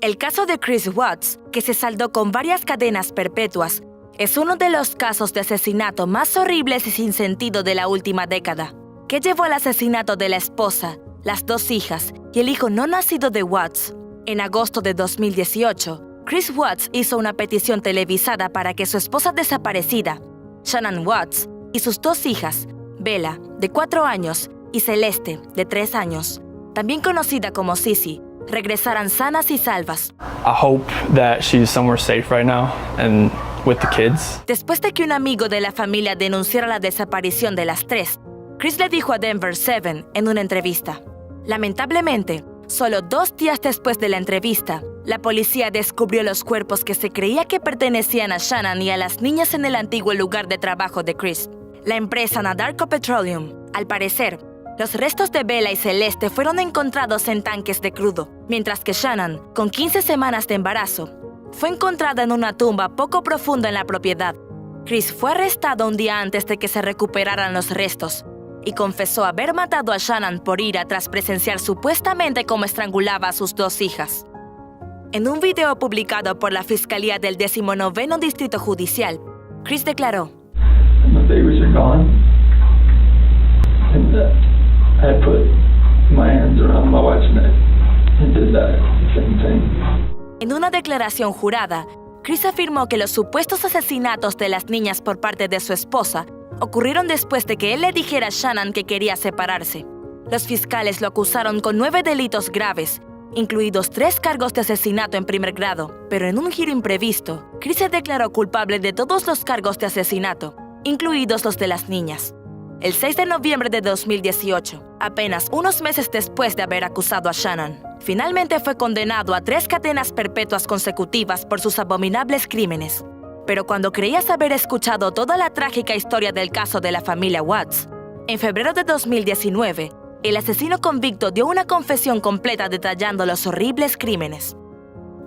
El caso de Chris Watts, que se saldó con varias cadenas perpetuas, es uno de los casos de asesinato más horribles y sin sentido de la última década, que llevó al asesinato de la esposa, las 2 hijas y el hijo no nacido de Watts. En agosto de 2018, Chris Watts hizo una petición televisada para que su esposa desaparecida, Shannon Watts, y sus 2 hijas, Bella, de 4 años, y Celeste, de 3 años, también conocida como Sissy, regresaran sanas y salvas. I hope that she's somewhere safe right now and with the kids. Después de que un amigo de la familia denunciara la desaparición de las 3, Chris le dijo a Denver 7 en una entrevista. Lamentablemente, solo 2 días después de la entrevista, la policía descubrió los cuerpos que se creía que pertenecían a Shannon y a las niñas en el antiguo lugar de trabajo de Chris, la empresa Anadarko Petroleum. Al parecer, los restos de Bella y Celeste fueron encontrados en tanques de crudo, mientras que Shannon, con 15 semanas de embarazo, fue encontrada en una tumba poco profunda en la propiedad. Chris fue arrestado un día antes de que se recuperaran los restos y confesó haber matado a Shannon por ira tras presenciar supuestamente cómo estrangulaba a sus 2 hijas. En un video publicado por la Fiscalía del 19º Distrito Judicial, Chris declaró: My babies are gone, and I put my hands around my wife's neck and did that same thing. En una declaración jurada, Chris afirmó que los supuestos asesinatos de las niñas por parte de su esposa ocurrieron después de que él le dijera a Shannon que quería separarse. Los fiscales lo acusaron con 9 delitos graves, incluidos 3 cargos de asesinato en primer grado, pero en un giro imprevisto, Chris se declaró culpable de todos los cargos de asesinato, incluidos los de las niñas. El 6 de noviembre de 2018, apenas unos meses después de haber acusado a Shannon, finalmente fue condenado a 3 cadenas perpetuas consecutivas por sus abominables crímenes. Pero cuando creías haber escuchado toda la trágica historia del caso de la familia Watts, en febrero de 2019, el asesino convicto dio una confesión completa detallando los horribles crímenes.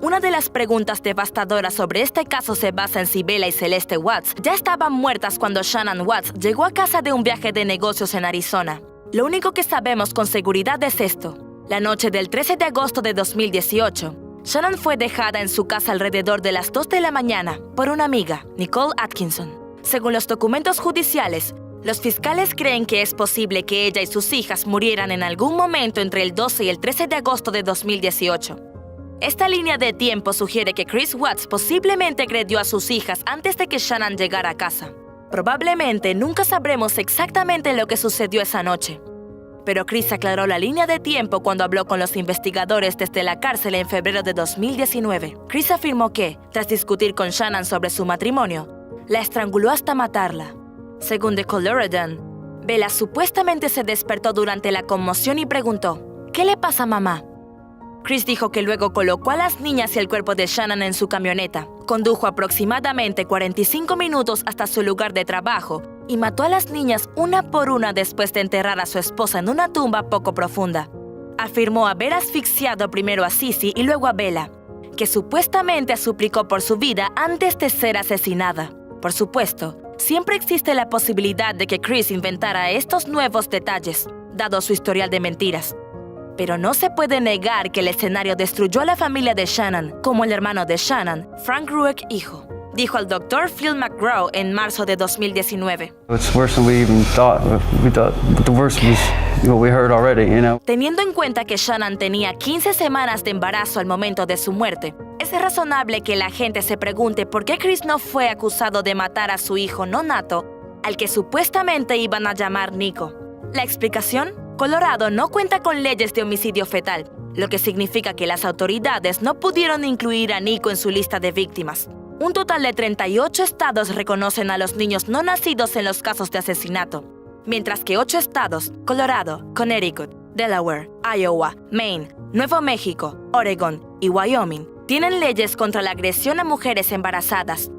Una de las preguntas devastadoras sobre este caso se basa en si Bella y Celeste Watts ya estaban muertas cuando Shannon Watts llegó a casa de un viaje de negocios en Arizona. Lo único que sabemos con seguridad es esto. La noche del 13 de agosto de 2018, Shannon fue dejada en su casa alrededor de las 2 de la mañana por una amiga, Nicole Atkinson. Según los documentos judiciales, los fiscales creen que es posible que ella y sus hijas murieran en algún momento entre el 12 y el 13 de agosto de 2018. Esta línea de tiempo sugiere que Chris Watts posiblemente agredió a sus hijas antes de que Shannon llegara a casa. Probablemente nunca sabremos exactamente lo que sucedió esa noche. Pero Chris aclaró la línea de tiempo cuando habló con los investigadores desde la cárcel en febrero de 2019. Chris afirmó que, tras discutir con Shannon sobre su matrimonio, la estranguló hasta matarla. Según The Colorado, Bella supuestamente se despertó durante la conmoción y preguntó: ¿Qué le pasa, mamá? Chris dijo que luego colocó a las niñas y el cuerpo de Shannon en su camioneta, condujo aproximadamente 45 minutos hasta su lugar de trabajo y mató a las niñas una por una después de enterrar a su esposa en una tumba poco profunda. Afirmó haber asfixiado primero a Sissy y luego a Bella, que supuestamente suplicó por su vida antes de ser asesinada. Por supuesto, siempre existe la posibilidad de que Chris inventara estos nuevos detalles, dado su historial de mentiras. Pero no se puede negar que el escenario destruyó a la familia de Shannon, como el hermano de Shannon, Frank Rueck, hijo, dijo el Dr. Phil McGraw en marzo de 2019. It's worse than we even thought. We thought the worst was what we heard already, you know. Teniendo en cuenta que Shannon tenía 15 semanas de embarazo al momento de su muerte, es razonable que la gente se pregunte por qué Chris no fue acusado de matar a su hijo no nato, al que supuestamente iban a llamar Nico. La explicación: Colorado no cuenta con leyes de homicidio fetal, lo que significa que las autoridades no pudieron incluir a Nico en su lista de víctimas. Un total de 38 estados reconocen a los niños no nacidos en los casos de asesinato, mientras que 8 estados, Colorado, Connecticut, Delaware, Iowa, Maine, Nuevo México, Oregon y Wyoming, tienen leyes contra la agresión a mujeres embarazadas.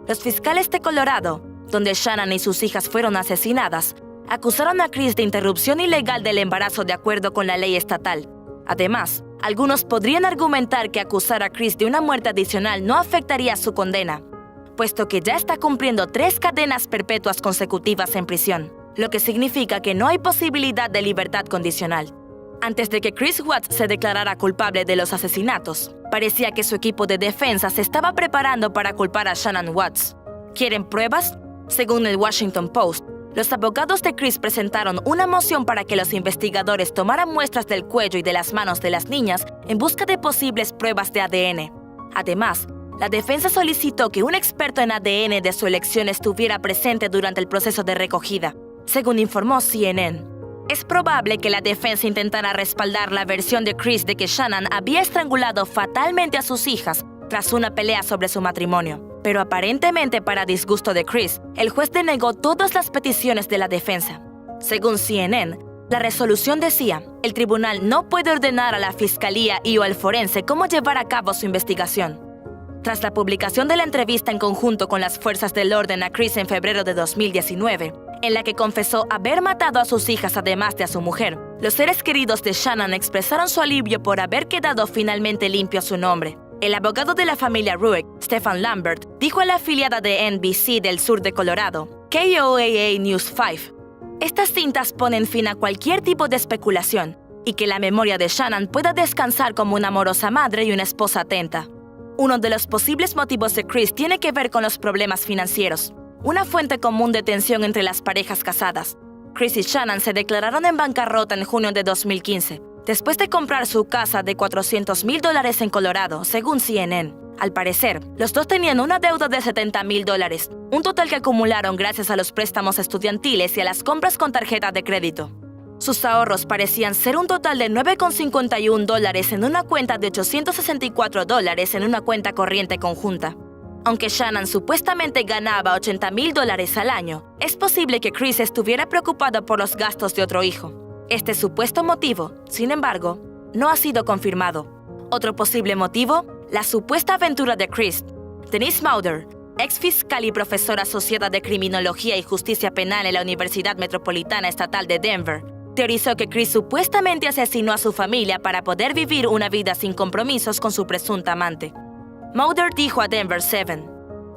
Los fiscales de Colorado, donde Shannon y sus hijas fueron asesinadas, acusaron a Chris de interrupción ilegal del embarazo de acuerdo con la ley estatal. Además, algunos podrían argumentar que acusar a Chris de una muerte adicional no afectaría su condena, puesto que ya está cumpliendo 3 cadenas perpetuas consecutivas en prisión, lo que significa que no hay posibilidad de libertad condicional. Antes de que Chris Watts se declarara culpable de los asesinatos, parecía que su equipo de defensa se estaba preparando para culpar a Shannon Watts. ¿Quieren pruebas? Según el Washington Post, los abogados de Chris presentaron una moción para que los investigadores tomaran muestras del cuello y de las manos de las niñas en busca de posibles pruebas de ADN. Además, la defensa solicitó que un experto en ADN de su elección estuviera presente durante el proceso de recogida. Según informó CNN, es probable que la defensa intentara respaldar la versión de Chris de que Shannon había estrangulado fatalmente a sus hijas tras una pelea sobre su matrimonio. Pero aparentemente, para disgusto de Chris, el juez denegó todas las peticiones de la defensa. Según CNN, la resolución decía, el tribunal no puede ordenar a la fiscalía y o al forense cómo llevar a cabo su investigación. Tras la publicación de la entrevista en conjunto con las fuerzas del orden a Chris en febrero de 2019, en la que confesó haber matado a sus hijas además de a su mujer, los seres queridos de Shannon expresaron su alivio por haber quedado finalmente limpio su nombre. El abogado de la familia Rueck, Stephen Lambert, dijo a la afiliada de NBC del sur de Colorado, KOAA News 5, estas cintas ponen fin a cualquier tipo de especulación y que la memoria de Shannon pueda descansar como una amorosa madre y una esposa atenta. Uno de los posibles motivos de Chris tiene que ver con los problemas financieros, una fuente común de tensión entre las parejas casadas. Chris y Shannon se declararon en bancarrota en junio de 2015, después de comprar su casa de $400,000 en Colorado, según CNN. Al parecer, los dos tenían una deuda de $70,000, un total que acumularon gracias a los préstamos estudiantiles y a las compras con tarjeta de crédito. Sus ahorros parecían ser un total de $9,51 en una cuenta de $864 en una cuenta corriente conjunta. Aunque Shannon supuestamente ganaba $80,000 al año, es posible que Chris estuviera preocupado por los gastos de otro hijo. Este supuesto motivo, sin embargo, no ha sido confirmado. Otro posible motivo, la supuesta aventura de Chris. Denise Mauder, ex fiscal y profesora asociada de Criminología y Justicia Penal en la Universidad Metropolitana Estatal de Denver, teorizó que Chris supuestamente asesinó a su familia para poder vivir una vida sin compromisos con su presunta amante. Mauder dijo a Denver 7,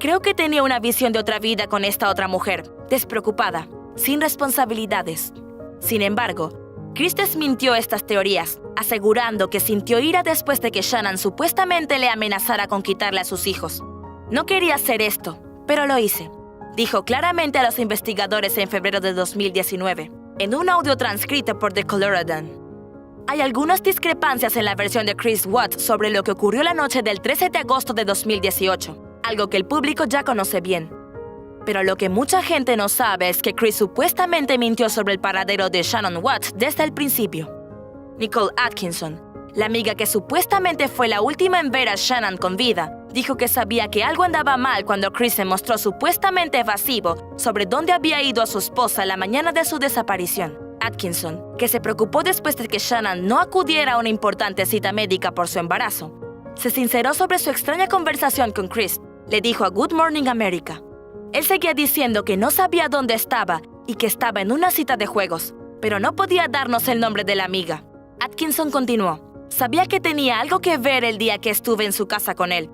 creo que tenía una visión de otra vida con esta otra mujer, despreocupada, sin responsabilidades. Sin embargo, Chris desmintió estas teorías, asegurando que sintió ira después de que Shannon supuestamente le amenazara con quitarle a sus hijos. No quería hacer esto, pero lo hice, dijo claramente a los investigadores en febrero de 2019, en un audio transcrito por The Coloradan. Hay algunas discrepancias en la versión de Chris Watts sobre lo que ocurrió la noche del 13 de agosto de 2018, algo que el público ya conoce bien. Pero lo que mucha gente no sabe es que Chris supuestamente mintió sobre el paradero de Shannon Watts desde el principio. Nicole Atkinson, la amiga que supuestamente fue la última en ver a Shannon con vida, dijo que sabía que algo andaba mal cuando Chris se mostró supuestamente evasivo sobre dónde había ido a su esposa la mañana de su desaparición. Atkinson, que se preocupó después de que Shannon no acudiera a una importante cita médica por su embarazo, se sinceró sobre su extraña conversación con Chris. Le dijo a Good Morning America. Él seguía diciendo que no sabía dónde estaba y que estaba en una cita de juegos, pero no podía darnos el nombre de la amiga. Atkinson continuó. Sabía que tenía algo que ver el día que estuve en su casa con él,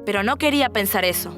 pero no quería pensar eso.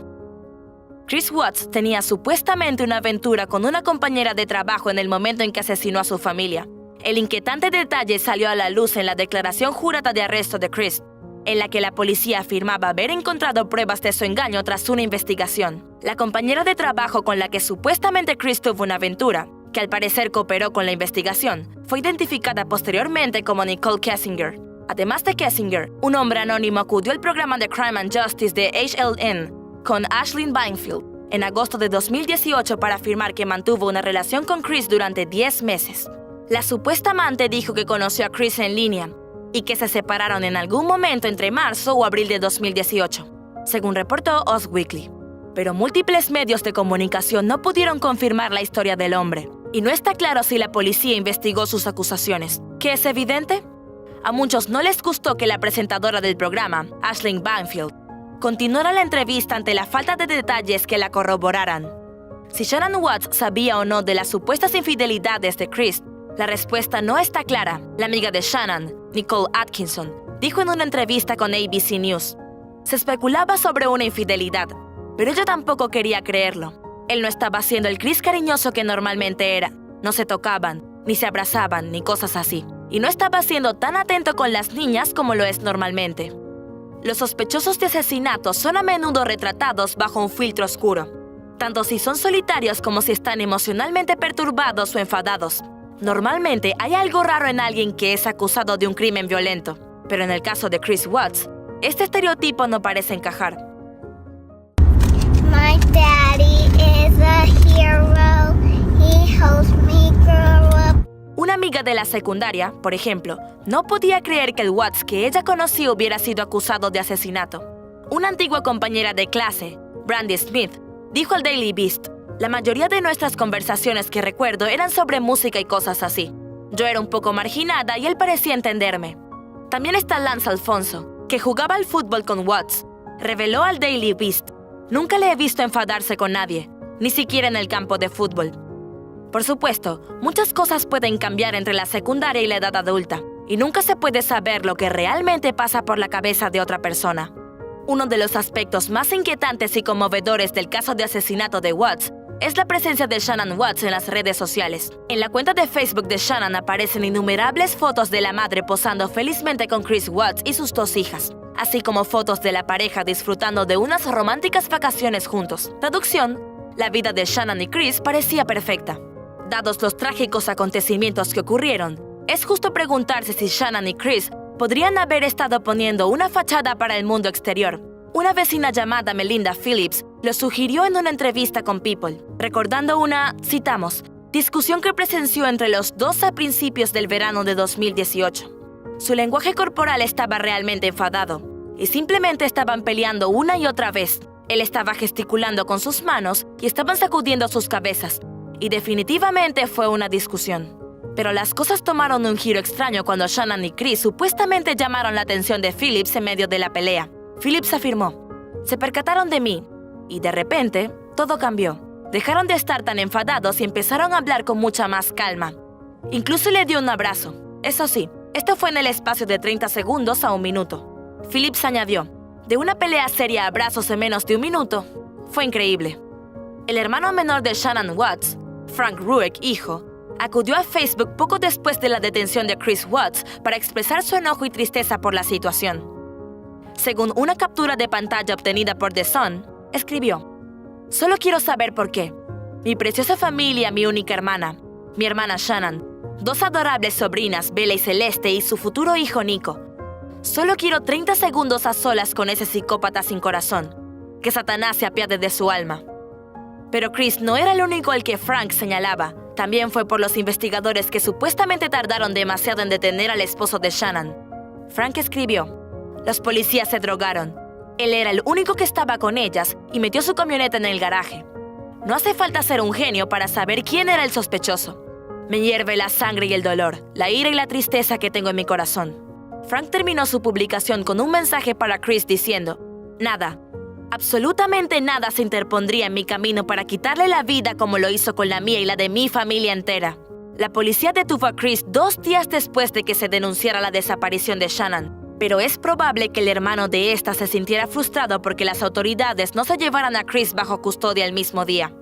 Chris Watts tenía supuestamente una aventura con una compañera de trabajo en el momento en que asesinó a su familia. El inquietante detalle salió a la luz en la declaración jurada de arresto de Chris, en la que la policía afirmaba haber encontrado pruebas de su engaño tras una investigación. La compañera de trabajo con la que supuestamente Chris tuvo una aventura, que al parecer cooperó con la investigación, fue identificada posteriormente como Nicole Kessinger. Además de Kessinger, un hombre anónimo acudió al programa de Crime and Justice de HLN con Ashlyn Banfield en agosto de 2018 para afirmar que mantuvo una relación con Chris durante 10 meses. La supuesta amante dijo que conoció a Chris en línea y que se separaron en algún momento entre marzo o abril de 2018, según reportó Us Weekly. Pero múltiples medios de comunicación no pudieron confirmar la historia del hombre, y no está claro si la policía investigó sus acusaciones. ¿Qué es evidente? A muchos no les gustó que la presentadora del programa, Ashlyn Banfield, continuara la entrevista ante la falta de detalles que la corroboraran. Si Shannon Watts sabía o no de las supuestas infidelidades de Chris, la respuesta no está clara. La amiga de Shannon, Nicole Atkinson, dijo en una entrevista con ABC News. Se especulaba sobre una infidelidad, pero ella tampoco quería creerlo. Él no estaba siendo el Chris cariñoso que normalmente era. No se tocaban, ni se abrazaban, ni cosas así. y no estaba siendo tan atento con las niñas como lo es normalmente. Los sospechosos de asesinato son a menudo retratados bajo un filtro oscuro, tanto si son solitarios como si están emocionalmente perturbados o enfadados. Normalmente hay algo raro en alguien que es acusado de un crimen violento, pero en el caso de Chris Watts, este estereotipo no parece encajar. My daddy is a hero. He helps me grow up. Una amiga de la secundaria, por ejemplo, no podía creer que el Watts que ella conocía hubiera sido acusado de asesinato. Una antigua compañera de clase, Brandy Smith, dijo al Daily Beast: la mayoría de nuestras conversaciones que recuerdo eran sobre música y cosas así. Yo era un poco marginada y él parecía entenderme. También está Lance Alfonso, que jugaba al fútbol con Watts. Reveló al Daily Beast: nunca le he visto enfadarse con nadie, ni siquiera en el campo de fútbol. Por supuesto, muchas cosas pueden cambiar entre la secundaria y la edad adulta, y nunca se puede saber lo que realmente pasa por la cabeza de otra persona. Uno de los aspectos más inquietantes y conmovedores del caso de asesinato de Watts es la presencia de Shannon Watts en las redes sociales. En la cuenta de Facebook de Shannon aparecen innumerables fotos de la madre posando felizmente con Chris Watts y sus 2 hijas, así como fotos de la pareja disfrutando de unas románticas vacaciones juntos. Traducción: la vida de Shannon y Chris parecía perfecta. Dados los trágicos acontecimientos que ocurrieron, es justo preguntarse si Shannon y Chris podrían haber estado poniendo una fachada para el mundo exterior. Una vecina llamada Melinda Phillips lo sugirió en una entrevista con People, recordando una, citamos, discusión que presenció entre los 2 a principios del verano de 2018. Su lenguaje corporal estaba realmente enfadado, y simplemente estaban peleando una y otra vez. Él estaba gesticulando con sus manos y estaban sacudiendo sus cabezas, y definitivamente fue una discusión. Pero las cosas tomaron un giro extraño cuando Shannon y Chris supuestamente llamaron la atención de Phillips en medio de la pelea. Phillips afirmó: se percataron de mí, y de repente, todo cambió. Dejaron de estar tan enfadados y empezaron a hablar con mucha más calma. Incluso le dio un abrazo. Eso sí, esto fue en el espacio de 30 segundos a 1 minuto. Phillips añadió: de una pelea seria a abrazos en menos de 1 minuto. Fue increíble. El hermano menor de Shannon Watts, Frank Rueck, hijo, acudió a Facebook poco después de la detención de Chris Watts para expresar su enojo y tristeza por la situación. Según una captura de pantalla obtenida por The Sun, escribió: solo quiero saber por qué. Mi preciosa familia, mi única hermana, mi hermana Shannon, 2 adorables sobrinas, Bella y Celeste, y su futuro hijo Nico. Solo quiero 30 segundos a solas con ese psicópata sin corazón. Que Satanás se apiade de su alma. Pero Chris no era el único al que Frank señalaba. También fue por los investigadores que supuestamente tardaron demasiado en detener al esposo de Shannon. Frank escribió: los policías se drogaron. Él era el único que estaba con ellas y metió su camioneta en el garaje. No hace falta ser un genio para saber quién era el sospechoso. Me hierve la sangre y el dolor, la ira y la tristeza que tengo en mi corazón. Frank terminó su publicación con un mensaje para Chris diciendo: nada, absolutamente nada se interpondría en mi camino para quitarle la vida como lo hizo con la mía y la de mi familia entera. La policía detuvo a Chris 2 días después de que se denunciara la desaparición de Shannon, pero es probable que el hermano de esta se sintiera frustrado porque las autoridades no se llevaran a Chris bajo custodia el mismo día.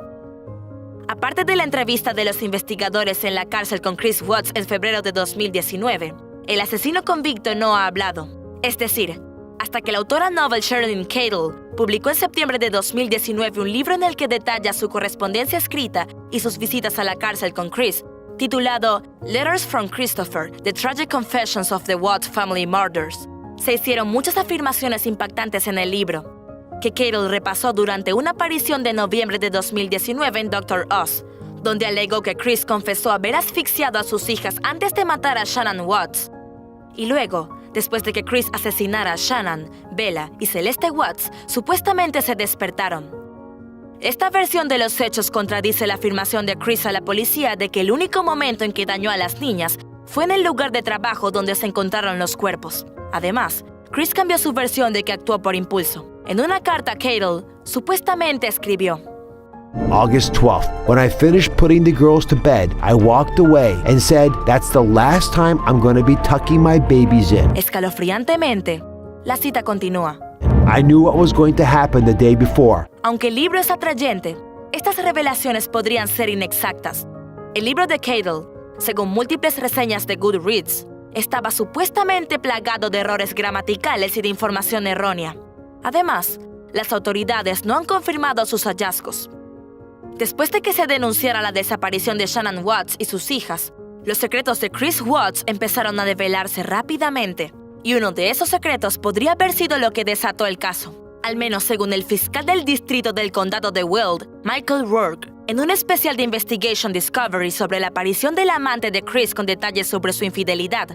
Aparte de la entrevista de los investigadores en la cárcel con Chris Watts en febrero de 2019, el asesino convicto no ha hablado. Es decir, hasta que la autora novel Sherilyn Cadle publicó en septiembre de 2019 un libro en el que detalla su correspondencia escrita y sus visitas a la cárcel con Chris, titulado Letters from Christopher, The Tragic Confessions of the Watts Family Murders. Se hicieron muchas afirmaciones impactantes en el libro, que Cadle repasó durante una aparición de noviembre de 2019 en Dr. Oz, donde alegó que Chris confesó haber asfixiado a sus hijas antes de matar a Shannon Watts. Y luego, después de que Chris asesinara a Shannon, Bella y Celeste Watts, supuestamente se despertaron. Esta versión de los hechos contradice la afirmación de Chris a la policía de que el único momento en que dañó a las niñas fue en el lugar de trabajo donde se encontraron los cuerpos. Además, Chris cambió su versión de que actuó por impulso. En una carta a Cadle, supuestamente escribió: August 12th, when I finished putting the girls to bed, I walked away and said, that's the last time I'm going to be tucking my babies in. Escalofriantemente, la cita continúa. I knew what was going to happen the day before. Aunque el libro es atrayente, estas revelaciones podrían ser inexactas. El libro de Cadle, según múltiples reseñas de Goodreads, estaba supuestamente plagado de errores gramaticales y de información errónea. Además, las autoridades no han confirmado sus hallazgos. Después de que se denunciara la desaparición de Shannon Watts y sus hijas, los secretos de Chris Watts empezaron a develarse rápidamente, y uno de esos secretos podría haber sido lo que desató el caso, al menos según el fiscal del distrito del condado de Weld, Michael Rourke, en un especial de Investigation Discovery sobre la aparición del amante de Chris con detalles sobre su infidelidad.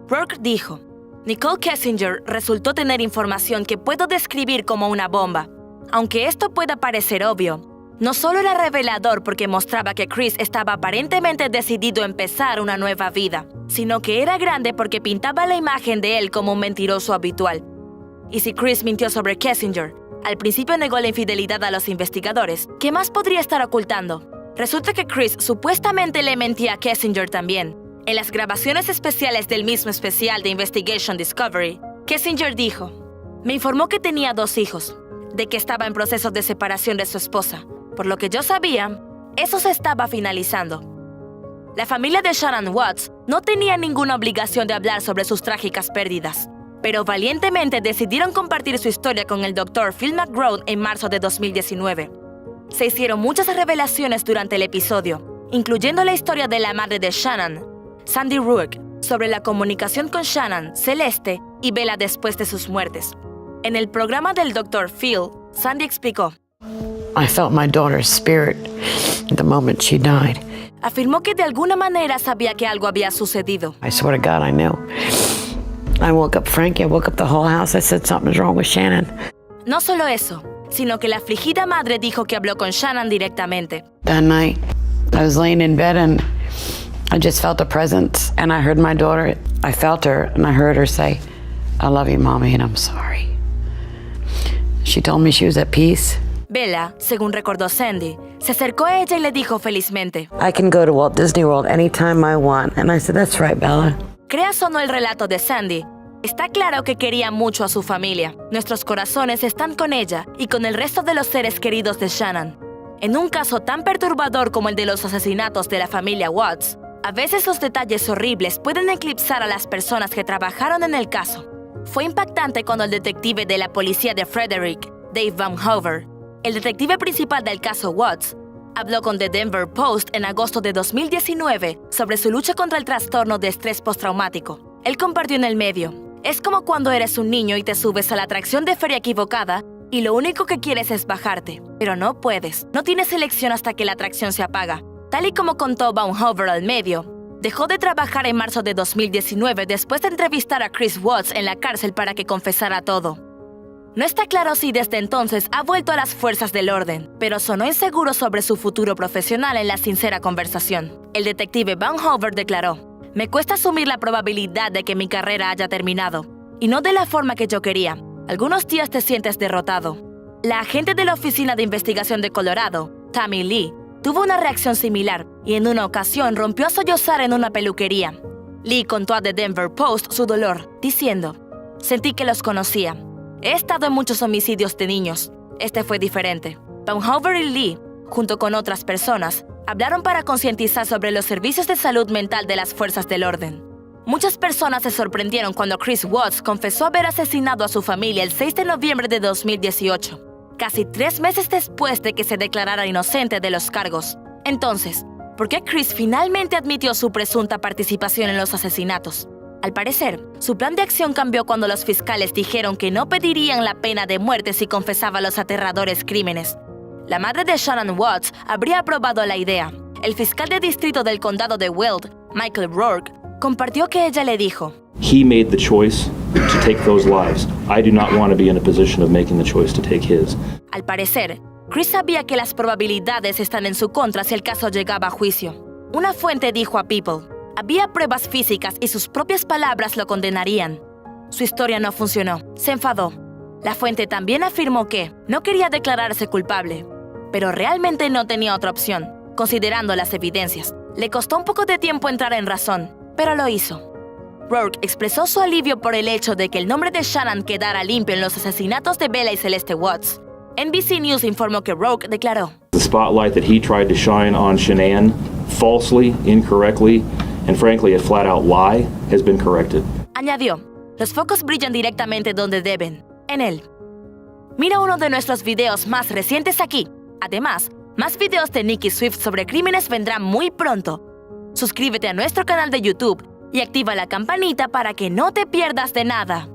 Rourke dijo: Nicole Kessinger resultó tener información que puedo describir como una bomba. Aunque esto pueda parecer obvio, no solo era revelador porque mostraba que Chris estaba aparentemente decidido a empezar una nueva vida, sino que era grande porque pintaba la imagen de él como un mentiroso habitual. Y si Chris mintió sobre Kessinger, al principio negó la infidelidad a los investigadores, ¿qué más podría estar ocultando? Resulta que Chris supuestamente le mentía a Kessinger también. En las grabaciones especiales del mismo especial de Investigation Discovery, Kessinger dijo: me informó que tenía 2 hijos, de que estaba en proceso de separación de su esposa. Por lo que yo sabía, eso se estaba finalizando. La familia de Shannon Watts no tenía ninguna obligación de hablar sobre sus trágicas pérdidas, pero valientemente decidieron compartir su historia con el Dr. Phil McGraw en marzo de 2019. Se hicieron muchas revelaciones durante el episodio, incluyendo la historia de la madre de Shannon, Sandy Rourke, sobre la comunicación con Shannon, Celeste y Bella después de sus muertes. En el programa del Dr. Phil, Sandy explicó: I felt my daughter's spirit the moment she died. Afirmó que de alguna manera sabía que algo había sucedido. I swear to God, I knew. I woke up Frankie, I woke up the whole house. I said something's wrong with Shannon. No solo eso, sino que la afligida madre dijo que habló con Shannon directamente. That night, I was laying in bed and I just felt a presence and I heard my daughter. I felt her and I heard her say, I love you, Mommy, and I'm sorry. She told me she was at peace. Bella, según recordó Sandy, se acercó a ella y le dijo felizmente: I can go to Walt Disney World anytime I want. And I said, that's right, Bella. Creas o no el relato de Sandy, está claro que quería mucho a su familia. Nuestros corazones están con ella y con el resto de los seres queridos de Shannon. En un caso tan perturbador como el de los asesinatos de la familia Watts, a veces los detalles horribles pueden eclipsar a las personas que trabajaron en el caso. Fue impactante cuando el detective de la policía de Frederick, Dave Van Hoover, el detective principal del caso Watts, habló con The Denver Post en agosto de 2019 sobre su lucha contra el trastorno de estrés postraumático. Él compartió en el medio: es como cuando eres un niño y te subes a la atracción de feria equivocada y lo único que quieres es bajarte, pero no puedes. No tienes elección hasta que la atracción se apaga. Tal y como contó Van Hoover al medio, dejó de trabajar en marzo de 2019 después de entrevistar a Chris Watts en la cárcel para que confesara todo. No está claro si desde entonces ha vuelto a las fuerzas del orden, pero sonó inseguro sobre su futuro profesional en la sincera conversación. El detective Van Hoover declaró: me cuesta asumir la probabilidad de que mi carrera haya terminado, y no de la forma que yo quería. Algunos días te sientes derrotado. La agente de la Oficina de Investigación de Colorado, Tammy Lee, tuvo una reacción similar y en una ocasión rompió a sollozar en una peluquería. Lee contó a The Denver Post su dolor, diciendo: sentí que los conocía. He estado en muchos homicidios de niños. Este fue diferente. Van Hoover y Lee, junto con otras personas, hablaron para concientizar sobre los servicios de salud mental de las fuerzas del orden. Muchas personas se sorprendieron cuando Chris Watts confesó haber asesinado a su familia el 6 de noviembre de 2018, casi 3 meses después de que se declarara inocente de los cargos. Entonces, ¿por qué Chris finalmente admitió su presunta participación en los asesinatos? Al parecer, su plan de acción cambió cuando los fiscales dijeron que no pedirían la pena de muerte si confesaba los aterradores crímenes. La madre de Shannon Watts habría aprobado la idea. El fiscal de distrito del condado de Weld, Michael Rourke, compartió que ella le dijo: He made the choice to take those lives. I do not want to be in a position of making the choice to take his. Al parecer, Chris sabía que las probabilidades están en su contra si el caso llegaba a juicio. Una fuente dijo a People: había pruebas físicas y sus propias palabras lo condenarían. Su historia no funcionó. Se enfadó. La fuente también afirmó que no quería declararse culpable, pero realmente no tenía otra opción, considerando las evidencias. Le costó un poco de tiempo entrar en razón, pero lo hizo. Rourke expresó su alivio por el hecho de que el nombre de Shannon quedara limpio en los asesinatos de Bella y Celeste Watts. NBC News informó que Rourke declaró: The spotlight that he tried to shine on Shanann, falsely, incorrectly, And frankly, a flat-out lie has been corrected. Añadió, los focos brillan directamente donde deben, en él. Mira uno de nuestros videos más recientes aquí. Además, más videos de Nicki Swift sobre crímenes vendrán muy pronto. Suscríbete a nuestro canal de YouTube y activa la campanita para que no te pierdas de nada.